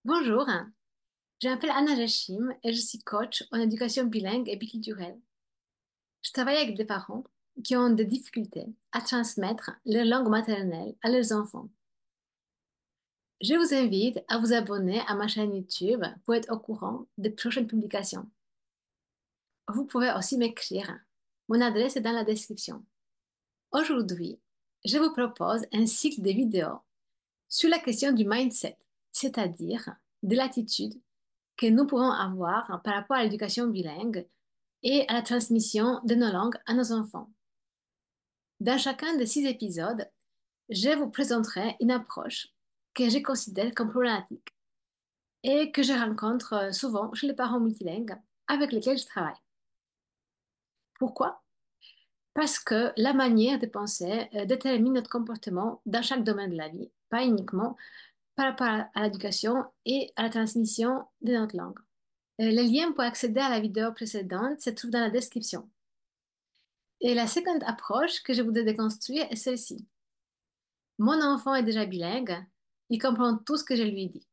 Bonjour, je m'appelle Anna Jachim et je suis coach en éducation bilingue et biculturelle. Je travaille avec des parents qui ont des difficultés à transmettre leur langue maternelle à leurs enfants. Je vous invite à vous abonner à ma chaîne YouTube pour être au courant des prochaines publications. Vous pouvez aussi m'écrire. Mon adresse est dans la description. Aujourd'hui, je vous propose un cycle de vidéos sur la question du mindset, c'est-à-dire de l'attitude que nous pouvons avoir par rapport à l'éducation bilingue et à la transmission de nos langues à nos enfants. Dans chacun des 6 épisodes, je vous présenterai une approche que je considère comme problématique et que je rencontre souvent chez les parents multilingues avec lesquels je travaille. Pourquoi? Parce que la manière de penser détermine notre comportement dans chaque domaine de la vie, pas uniquement par rapport à l'éducation et à la transmission de notre langue. Le lien pour accéder à la vidéo précédente se trouve dans la description. Et la seconde approche que je voudrais déconstruire est celle-ci. Mon enfant est déjà bilingue, il comprend tout ce que je lui dis.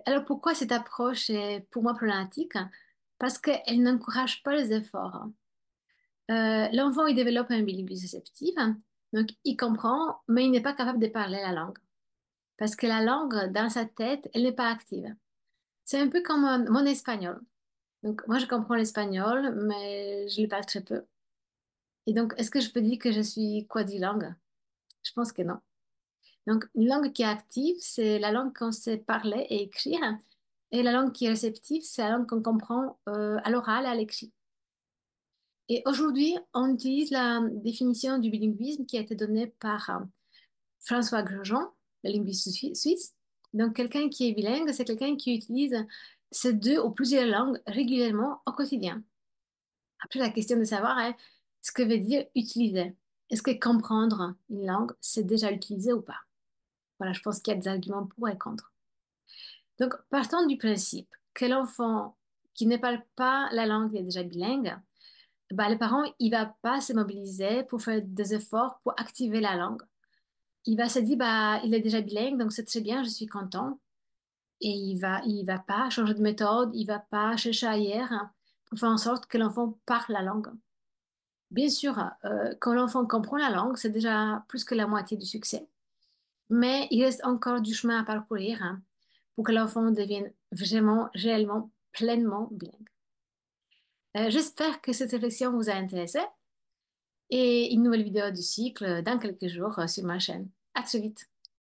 Alors pourquoi cette approche est pour moi problématique? Parce qu'elle n'encourage pas les efforts. L'enfant, il développe un bilinguisme réceptif, donc il comprend, mais il n'est pas capable de parler la langue. Parce que la langue, dans sa tête, elle n'est pas active. C'est un peu comme mon espagnol. Donc moi, je comprends l'espagnol, mais je le parle très peu. Et donc, est-ce que je peux dire que je suis quadrilingue? Je pense que non. Donc, une langue qui est active, c'est la langue qu'on sait parler et écrire. Et la langue qui est réceptive, c'est la langue qu'on comprend à l'oral et à l'écrit. Et aujourd'hui, on utilise la définition du bilinguisme qui a été donnée par François Grosjean, le linguiste suisse. Donc, quelqu'un qui est bilingue, c'est quelqu'un qui utilise ces deux ou plusieurs langues régulièrement au quotidien. Après, la question de savoir est ce que veut dire utiliser. Est-ce que comprendre une langue, c'est déjà utilisé ou pas? Voilà, je pense qu'il y a des arguments pour et contre. Donc, partant du principe que l'enfant qui ne parle pas la langue est déjà bilingue, bah, le parent, il va pas se mobiliser pour faire des efforts pour activer la langue. Il va se dire, bah, il est déjà bilingue, donc c'est très bien, je suis content. Et il va pas changer de méthode, il va pas chercher ailleurs pour faire en sorte que l'enfant parle la langue. Bien sûr, quand l'enfant comprend la langue, c'est déjà plus que la moitié du succès. Mais il reste encore du chemin à parcourir pour que l'enfant devienne vraiment, réellement, pleinement bilingue. J'espère que cette réflexion vous a intéressé et une nouvelle vidéo du cycle dans quelques jours sur ma chaîne. À très vite.